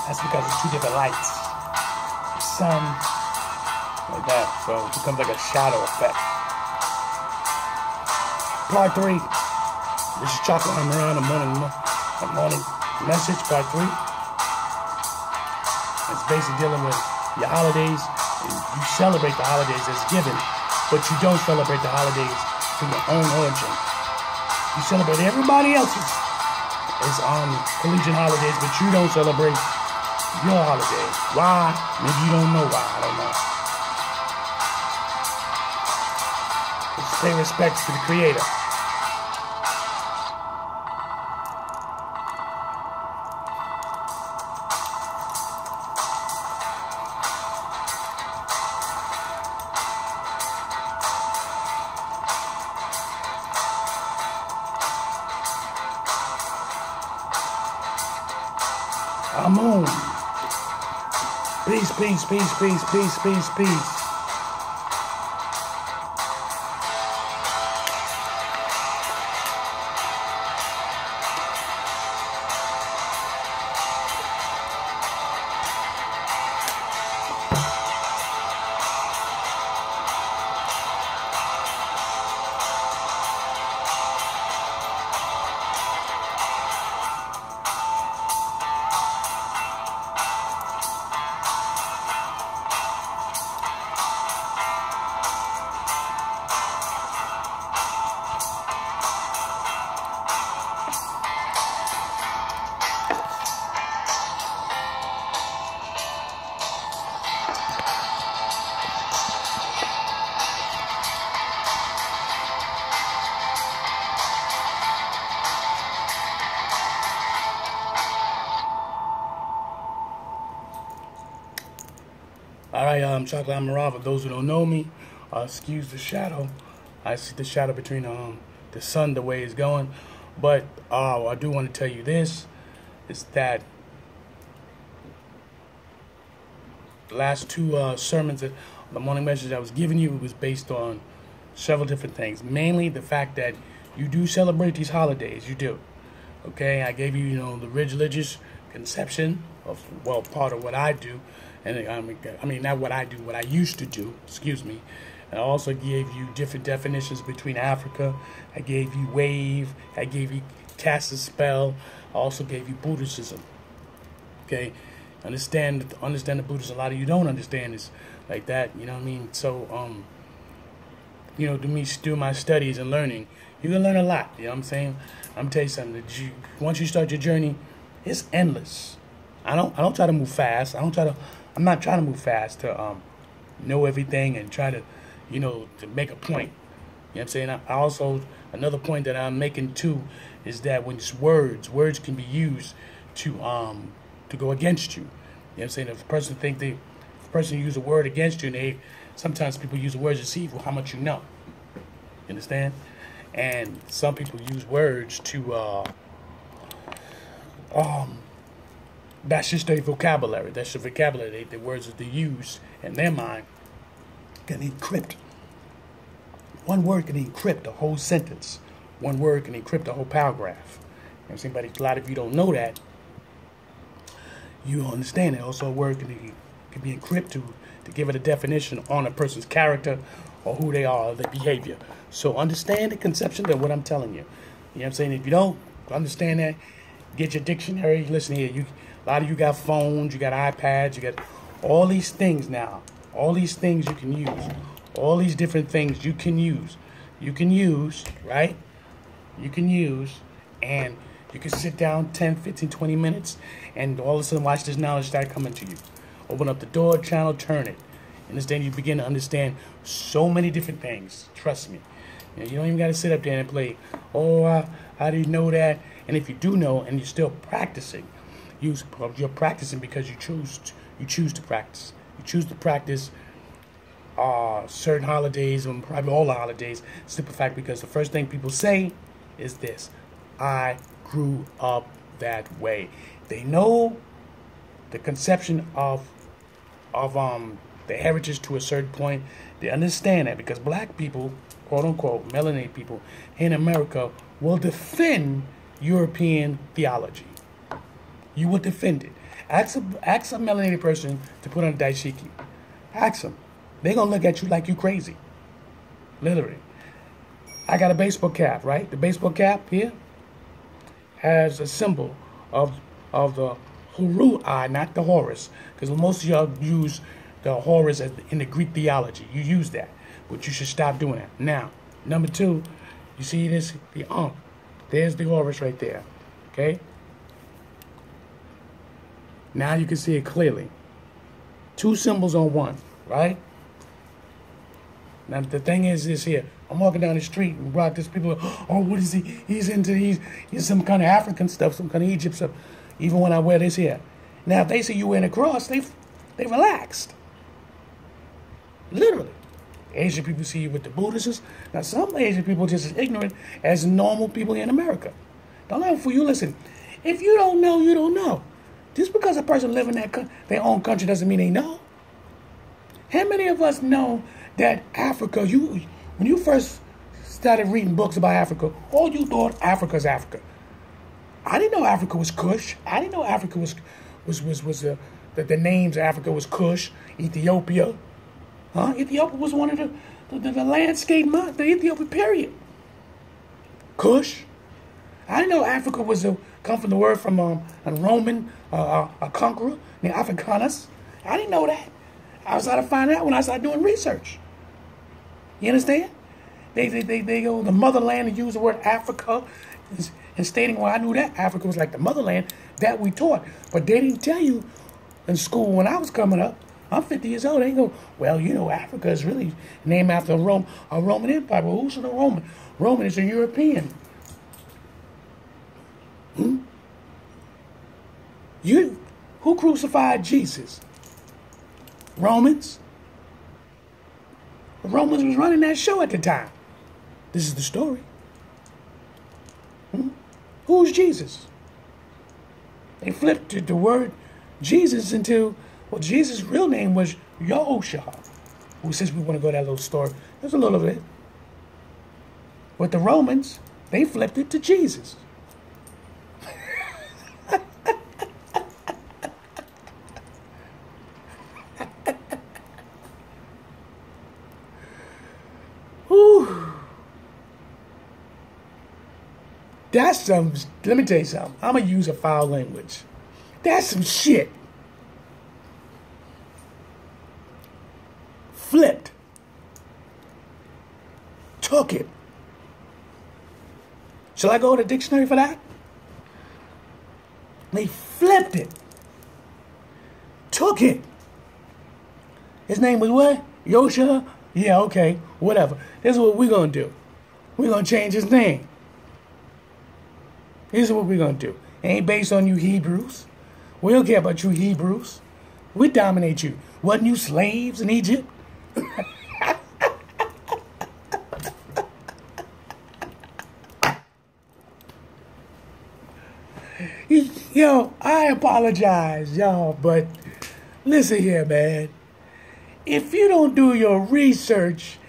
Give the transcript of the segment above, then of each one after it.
That's because it's two different lights. The sun, like that. So it becomes like a shadow effect. Part 3. This is Chocolate Amun Ra, the morning message, part 3. It's basically dealing with your holidays. You celebrate the holidays as given, but you don't celebrate the holidays from your own origin. You celebrate everybody else's collegiate holidays, but you don't celebrate your holiday. Why? Maybe you don't know why. I don't know. Just pay respects to the Creator. Amun. Peace, peace, peace, peace, peace, peace, peace. Alright, Chocolate Amun Ra. For those who don't know me, excuse the shadow. I see the shadow between the sun, the way it's going. But I do want to tell you this, is that the last two sermons, the morning message I was giving you, was based on several different things. Mainly the fact that you do celebrate these holidays. You do. Okay, I gave you, the religious conception of, well, part of what I do. And I mean, not what I do, what I used to do, excuse me. And I also gave you different definitions between Africa. I gave you wave. I gave you cast a spell. I also gave you Buddhism. Okay? Understand the Buddhism. A lot of you don't understand this like that. You know what I mean? So, to me, do my studies and learning, you can learn a lot. You know what I'm saying? I'm gonna tell you something. Once you start your journey, it's endless. I don't try to move fast. I'm not trying to move fast to know everything and try to, to make a point. You know what I'm saying? I also, another point that I'm making too is that when it's words can be used to go against you. You know what I'm saying? If a person use a word against you, and sometimes people use words to see how much you know. You understand? And some people use words to that's just their vocabulary. That's the vocabulary. The words that they use in their mind can encrypt. One word can encrypt a whole sentence. One word can encrypt a whole paragraph. You know what I'm saying? But a lot of you don't know that. You don't understand it. Also, a word can be encrypted to give it a definition on a person's character or who they are, or their behavior. So understand the conception of what I'm telling you. You know what I'm saying? If you don't understand that, get your dictionary. Listen here. A lot of you got phones, you got iPads, you got all these things now. All these things you can use. All these different things you can use. You can use, right? You can use, and you can sit down 10, 15, 20 minutes, and all of a sudden watch this knowledge start coming to you. Open up the door, channel, turn it. And then you begin to understand so many different things. Trust me. You don't even got to sit up there and play, how do you know that? And if you do know and you're still practicing, you're practicing because you choose to practice. You choose to practice certain holidays, and probably all the holidays, simple fact because the first thing people say is this: I grew up that way. They know the conception of the heritage to a certain point. They understand that because black people, quote unquote, melanated people in America will defend European theology. You will defend it. Ask a melanated person to put on a dashiki. Ask them. They're going to look at you like you crazy. Literally. I got a baseball cap, right? The baseball cap here has a symbol of the Horu eye, not the Horus. Because most of y'all use the Horus in the Greek theology. You use that. But you should stop doing that. Now, number 2, you see this? There's the Horus right there. Okay? Now you can see it clearly. 2 symbols on one, right? Now the thing is this here. I'm walking down the street and rock this people. Oh, what is he? He's some kind of African stuff, some kind of Egypt stuff. Even when I wear this here. Now if they see you wearing a cross, they relaxed. Literally. Asian people see you with the Buddhists. Now some Asian people are just as ignorant as normal people in America. Don't let them fool you. Listen, if you don't know, you don't know. Just because a person lives in their own country doesn't mean they know. How many of us know that Africa, when you first started reading books about Africa, all you thought Africa's Africa. I didn't know Africa was Kush. I didn't know Africa was the names of Africa was Kush, Ethiopia. Ethiopia was one of the landscape months, the Ethiopia period. Kush. I didn't know Africa was come from the word from a Roman, a conqueror named Africanus. I didn't know that. I was trying to find out when I started doing research. You understand? They go the motherland and use the word Africa and stating, well, I knew that Africa was like the motherland that we taught. But they didn't tell you in school when I was coming up. I'm 50 years old. They go, well, Africa is really named after a Roman Empire. Well, who's the Roman? Roman is a European. Who crucified Jesus? Romans. The Romans was running that show at the time. This is the story. Who's Jesus? They flipped the word Jesus into, well, Jesus' real name was Yahusha. Well, since we want to go to that little story, there's a little bit. But the Romans, they flipped it to Jesus. That's some, let me tell you something. I'm going to use a foul language. That's some shit. Flipped. Took it. Shall I go to the dictionary for that? They flipped it. Took it. His name was what? Yosha? Yeah, okay, whatever. This is what we're going to do. We're going to change his name. Here's what we're going to do. It ain't based on you Hebrews. We don't care about you Hebrews. We dominate you. Wasn't you slaves in Egypt? Yo, I apologize, y'all, but listen here, man. If you don't do your research,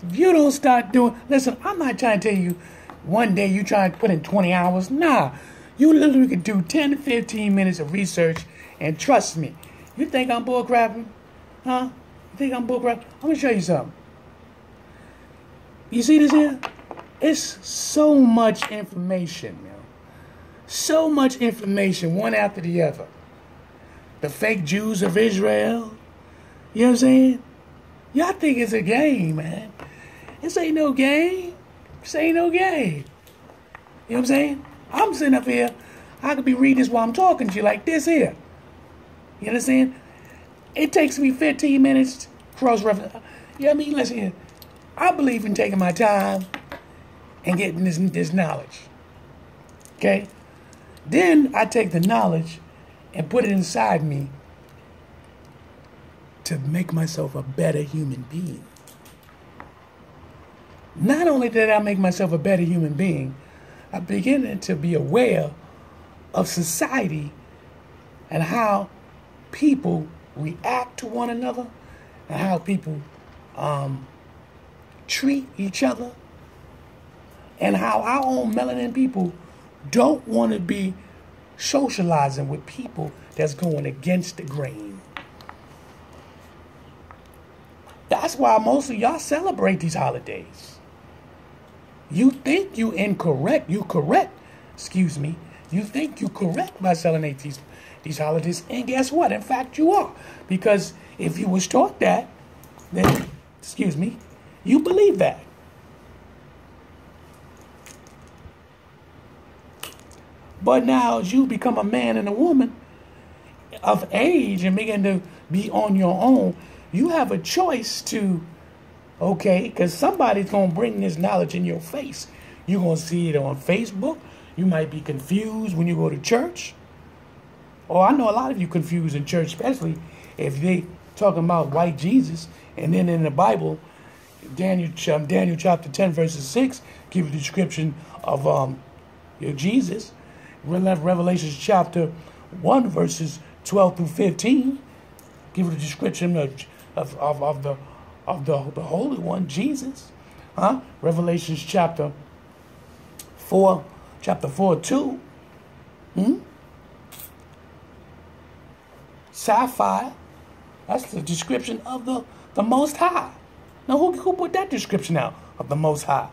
if you don't start doing... Listen, I'm not trying to tell you one day you try to put in 20 hours. Nah, you literally could do 10 to 15 minutes of research, and trust me, you think I'm bullcrapping? Huh? You think I'm bullcrapping? I'm going to show you something. You see this here? It's so much information, man. So much information, one after the other. The fake Jews of Israel. You know what I'm saying? Y'all think it's a game, man. This ain't no game. This ain't no game. You know what I'm saying? I'm sitting up here. I could be reading this while I'm talking to you like this here. You understand? It takes me 15 minutes cross-reference. You know what I mean? Listen here. I believe in taking my time and getting this knowledge. Okay? Then I take the knowledge and put it inside me to make myself a better human being. Not only did I make myself a better human being, I began to be aware of society and how people react to one another and how people treat each other, and how our own melanin people don't want to be socializing with people that's going against the grain. That's why most of y'all celebrate these holidays. You think you incorrect, you correct, excuse me. You think you correct by celebrating these holidays, and guess what? In fact, you are. Because if you was taught that, then, excuse me, you believe that. But now as you become a man and a woman of age and begin to be on your own, you have a choice to, okay, because somebody's going to bring this knowledge in your face. You're going to see it on Facebook. You might be confused when you go to church. Or I know a lot of you confused in church, especially if they talking about white Jesus. And then in the Bible, Daniel chapter 10, verses 6, give a description of Jesus. Revelation chapter 1, verses 12 through 15, give a description of the Holy One, Jesus. Revelation chapter 4, 2. Sapphire, that's the description of the Most High. Now, who put that description out of the Most High?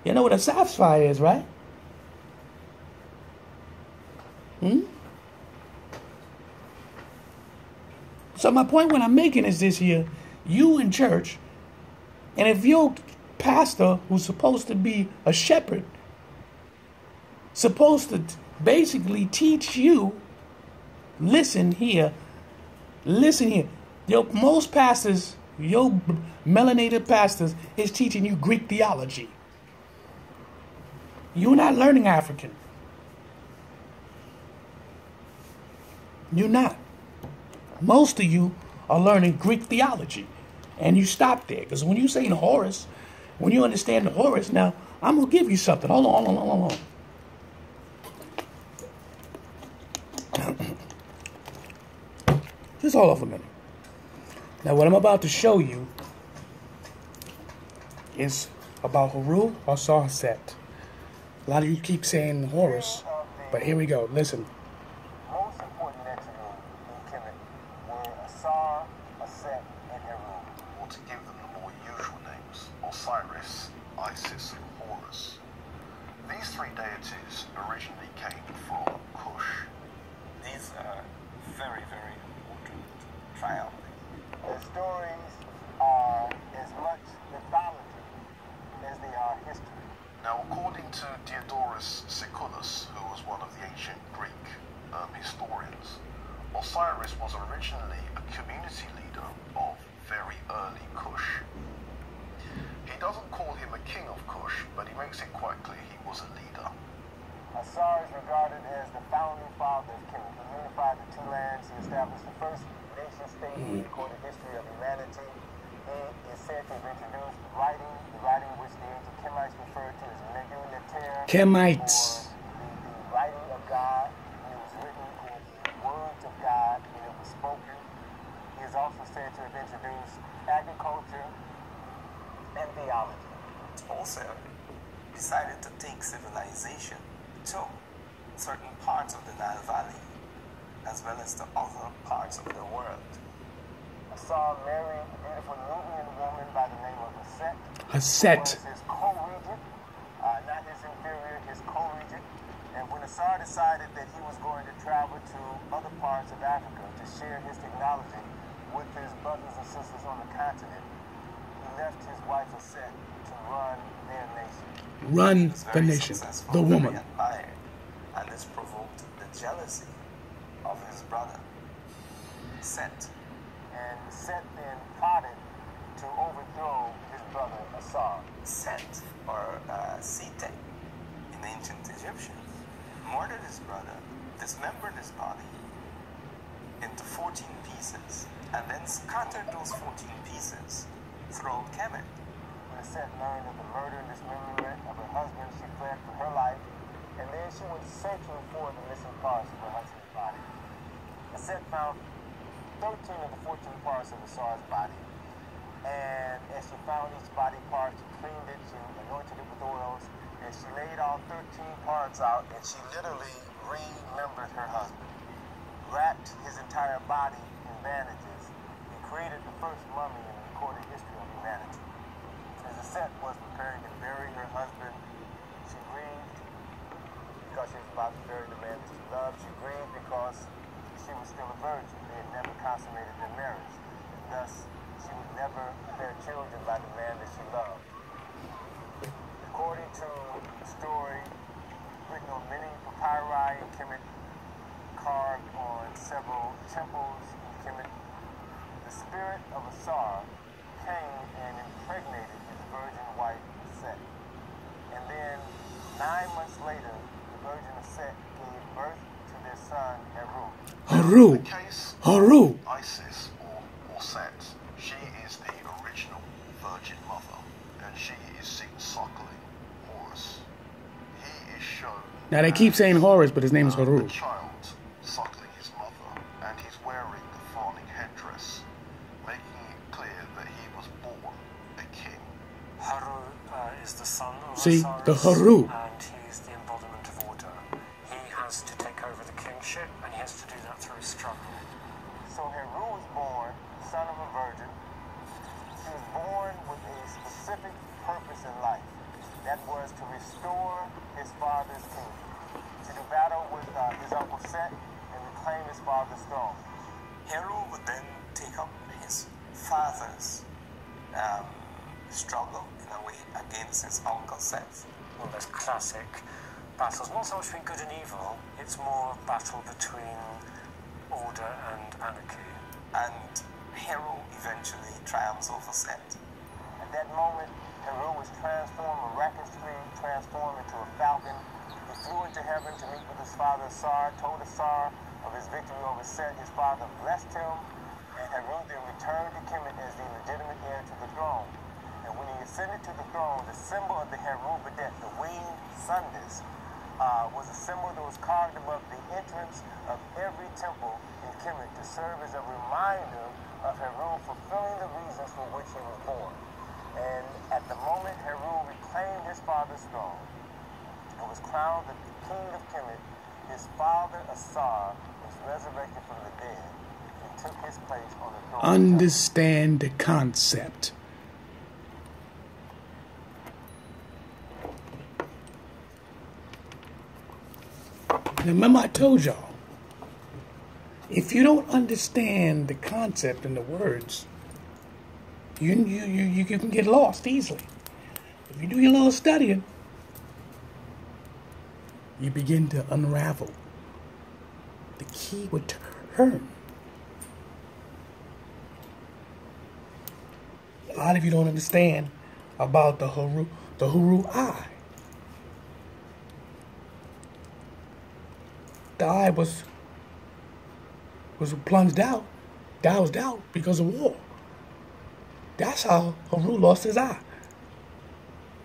You know what a sapphire is, right? So my point what I'm making is this here. You in church, and if your pastor, who's supposed to be a shepherd, supposed to basically teach you, listen here. Most pastors, your melanated pastors, is teaching you Greek theology. You're not learning African. You're not. Most of you are learning Greek theology. And you stop there. Because when you say Horus, when you understand the Horus, now, I'm going to give you something. Hold on. Just hold off a minute. Now, what I'm about to show you is about Haru or Sarset. A lot of you keep saying Horus, but here we go. Listen. Most important next in Kemet were Asar, Aset, and Heru. Or to give them the more usual names, Osiris, Isis, and Horus. These three deities originally came from Kush. These are very, very important triumphs. Their stories are as much mythology as they are history. Now, according to Diodorus Siculus, who was one of the ancient Greek historians, Osiris was originally a community leader of very early Kush. He doesn't call him a king of Kush, but he makes it quite clear he was a leader. Asar is regarded as the founding father of Kemet. He unified the two lands. He established the first nation-state in recorded history of humanity. He is said to have introduced writing, the writing which the ancient Kemites referred to as Meguneter. Kemites. The writing of God. It was written in the words of God, and it was spoken. He is also said to have introduced agriculture and theology. Also decided to take civilization to certain parts of the Nile Valley, as well as to other parts of the world. Asar married a beautiful Nubian woman by the name of Aset. Aset. Who was his co-regent, not his inferior, his co-regent. And when Asar decided that he was going to travel to other parts of Africa to share his technology with his brothers and sisters on the continent, he left his wife Aset to run their nation. Run the nation. The woman. Admired, and this provoked the jealousy of his brother, Set. And Set then plotted to overthrow his brother Asar. Set, or Sete, in ancient Egyptian, murdered his brother, dismembered his body into 14 pieces, and then scattered those 14 pieces throughout Kemet. When Aset learned of the murder and dismemberment of her husband, she fled for her life, and then she went searching for the missing parts of her husband's body. Aset found 13 of the 14 parts of Asar's body, and as she found each body part, she cleaned it, she anointed it with oils, and and she laid all 13 parts out, and she literally remembered her husband, wrapped his entire body in bandages, and created the first mummy in the recorded history of humanity. As Set was preparing to bury her husband, she grieved because she was about to bury the man that she loved. She grieved because she was still a virgin. They had never consummated their marriage. And thus, she would never bear children by the man that she loved. According to the story written on many papyri in Kemet, carved on several temples in Kemet, the spirit of Asar came and impregnated his virgin wife, Set. And then, 9 months later, the virgin of Set gave birth to their son, Heru. Haru. The case Haru. Isis or Set, she is the original Virgin Mother, and she is seen suckling Horus. He is shown. Now they keep saying Horus, but his name is a Haru. child suckling his mother, and he's wearing the fawning headdress, making it clear that he was born a king. Haru is the son of See, Osiris, the Haru. and he's the embodiment of order. He has to take over the kingship, and he has to do that through struggle. So Heru was born, son of a virgin. He was born with a specific purpose in life. That was to restore his father's kingdom, to do battle with his uncle Set and reclaim his father's throne. Heru would then take up his father's struggle in a way against his uncle Seth. One of those classic battles, not so much between good and evil, it's more a battle between order and anarchy. And Heru eventually triumphs over Seth. At that moment, Heru was miraculously transformed into a falcon. He flew into heaven to meet with his father Asar, told Asar of his victory over Set. His father blessed him, and Heru then returned to Kemet as the legitimate heir to the throne. And when he ascended to the throne, the symbol of the Heru Badet, the winged sun disk, was a symbol that was carved above the entrance of every temple in Kemet to serve as a reminder of Heru fulfilling the reasons for which he was born. And at the moment Heru reclaimed his father's throne and was crowned the king of Kemet, his father Asar was resurrected from the dead and took his place on the throne. Understand the concept. Now remember I told y'all, if you don't understand the concept and the words, you can get lost easily. If you do your little studying, you begin to unravel. The key would turn. A lot of you don't understand about the Haru eye. The eye was plunged out, doused out because of war. That's how Haru lost his eye.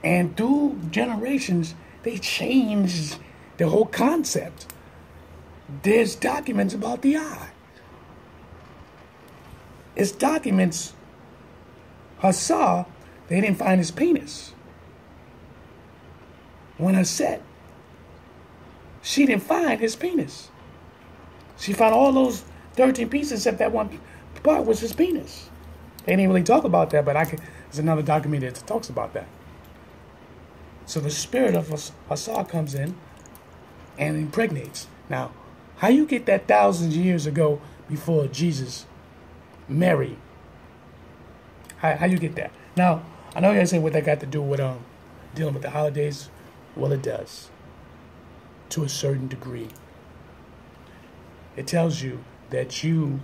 And through generations, they changed the whole concept. There's documents about the eye. It's documents. Hassar, they didn't find his penis. When Haset, she didn't find his penis. She found all those 13 pieces except that one part was his penis. They didn't really talk about that, but there's another document that talks about that. So the spirit of Hassar comes in and impregnates. Now, how you get that thousands of years ago before Jesus, Mary? How you get that? Now, I know you're saying what that got to do with dealing with the holidays. Well, it does, to a certain degree. It tells you that you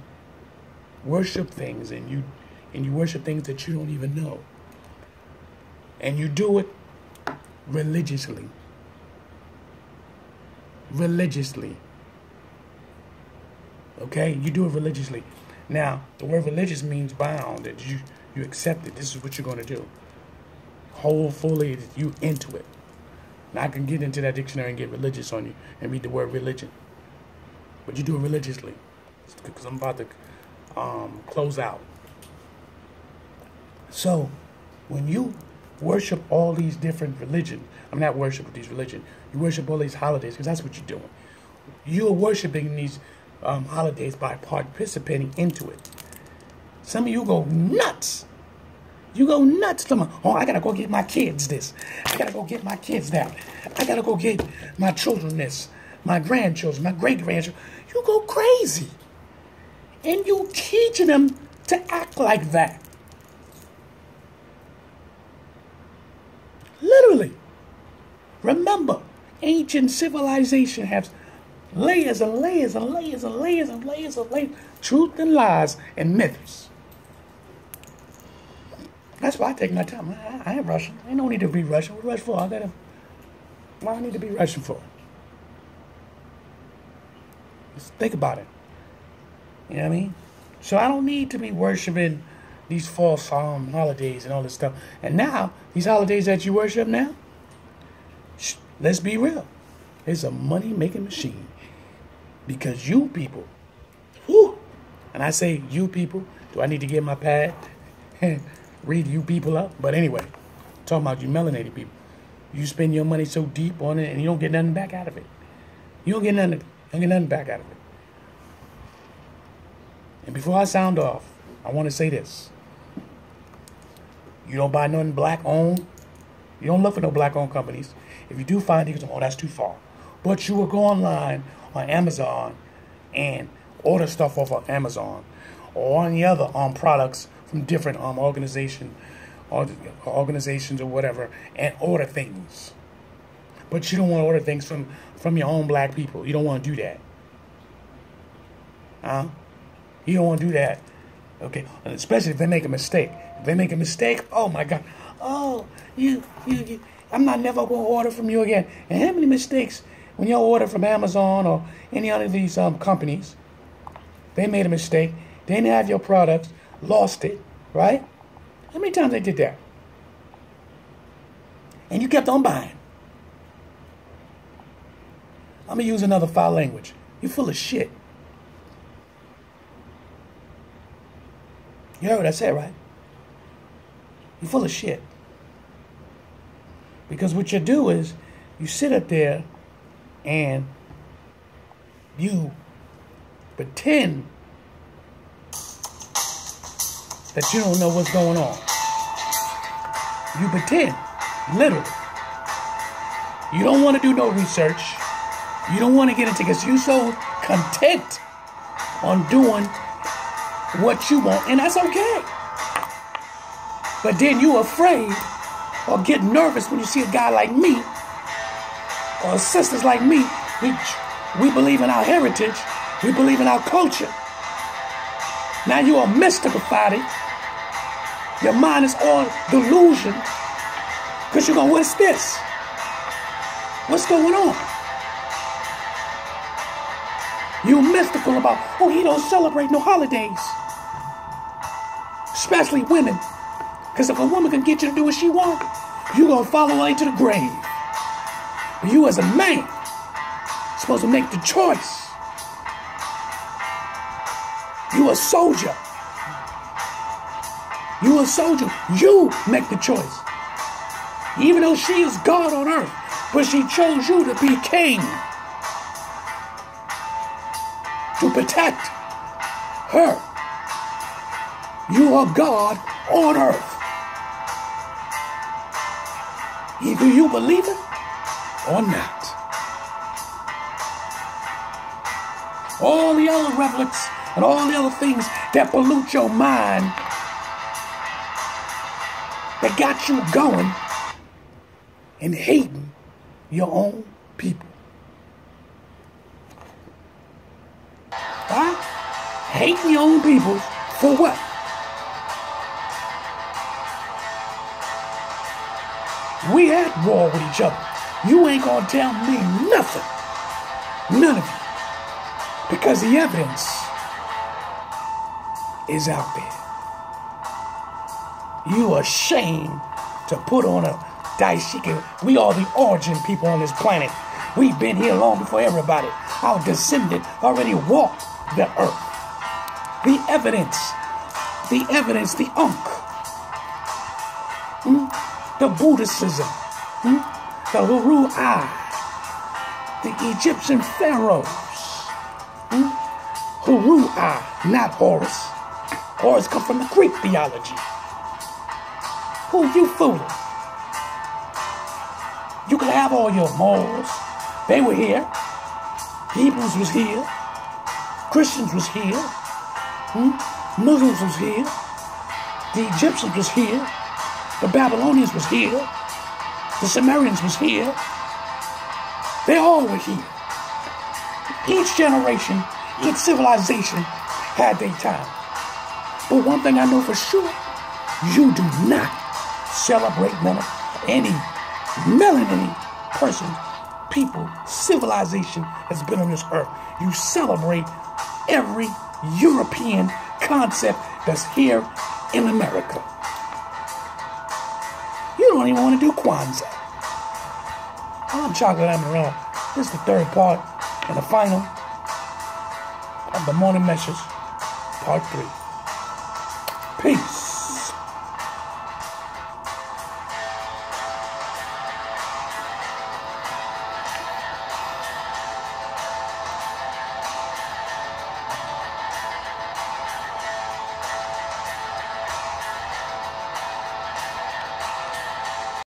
worship things and you worship things that you don't even know. And you do it religiously. Religiously. Okay? You do it religiously. Now, the word religious means bound, that you accept it. This is what you're going to do. Wholly, you into it. Now, I can get into that dictionary and get religious on you and read the word religion. But you do it religiously. Because I'm about to close out. So, when you worship all these different religions. I'm not worshiping these religions. You worship all these holidays because that's what you're doing. You're worshiping these holidays by participating into it. Some of you go nuts. You go nuts. Oh, I gotta go get my kids this. I gotta go get my kids that. I gotta go get my children this. My grandchildren, my great-grandchildren. You go crazy. And you teaching them to act like that. Literally. Remember, ancient civilization has layers and layers and layers and layers and layers and layers. Truth and lies and myths. That's why I take my time. I ain't rushing. Ain't no need to be rushing. What rush for? What I need to be rushing for? Just think about it. You know what I mean? So I don't need to be worshiping these false holidays and all this stuff. And now, these holidays that you worship now, let's be real. It's a money-making machine. Because you people, whew, and I say you people, do I need to get my pad and read you people up? But anyway, talking about you melanated people. You spend your money so deep on it and you don't get nothing back out of it. You don't get nothing back out of it. And before I sound off, I want to say this. You don't buy nothing black owned. You don't look for no black owned companies. If you do find it, oh, that's too far. But you will go online on Amazon and order stuff off of Amazon or any other products from different organizations or whatever, and order things. But you don't want to order things from your own black people. You don't want to do that. You don't want to do that. Okay, and especially if they make a mistake. If they make a mistake, oh my God. Oh, you I'm not never going to order from you again. And how many mistakes when you order from Amazon or any other of these companies, they made a mistake, they didn't have your products, lost it, right? How many times they did that? And you kept on buying. I'm going to use another foul language. You're full of shit. You heard what I said, right? You're full of shit. Because what you do is you sit up there and you pretend that you don't know what's going on. You pretend, literally. You don't want to do no research. You don't want to get into it because you're so content on doing what you want, and that's okay. But then you're afraid or get nervous when you see a guy like me or sisters like me. We believe in our heritage. We believe in our culture. Now you are mystified it. Your mind is all delusion because you're going, what's this? What's going on? You mystical about, oh, he don't celebrate no holidays. Especially women. Because if a woman can get you to do what she wants, you're going to follow her into the grave. But you as a man, supposed to make the choice. You a soldier. You a soldier. You make the choice. Even though she is God on earth, but she chose you to be king. To protect her. You are God on earth. Either you believe it or not. All the other revelings and all the other things that pollute your mind, that got you going and hating your own people. Huh? Hating your own people for what? We at war with each other. You ain't gonna tell me nothing. None of you. Because the evidence is out there. You are ashamed to put on a dashiki. We are the origin people on this planet. We've been here long before everybody. Our descendant already walked the earth. The evidence, the unk. the Buddhism, the Uru-I, the Egyptian pharaohs, Uru-I, not Horus. Horus come from the Greek theology. Who you fooling? You can have all your Moors. They were here. Hebrews was here. Christians was here. Muslims was here. The Egyptians was here. The Babylonians was here. The Sumerians was here. They all were here. Each generation, each civilization had their time. But one thing I know for sure, you do not celebrate any melanin person, people, civilization that's been on this earth. You celebrate every European concept that's here in America. You don't even want to do Kwanzaa. I'm Chocolate Amun Ra. This is the third part and the final of the morning message, part 3.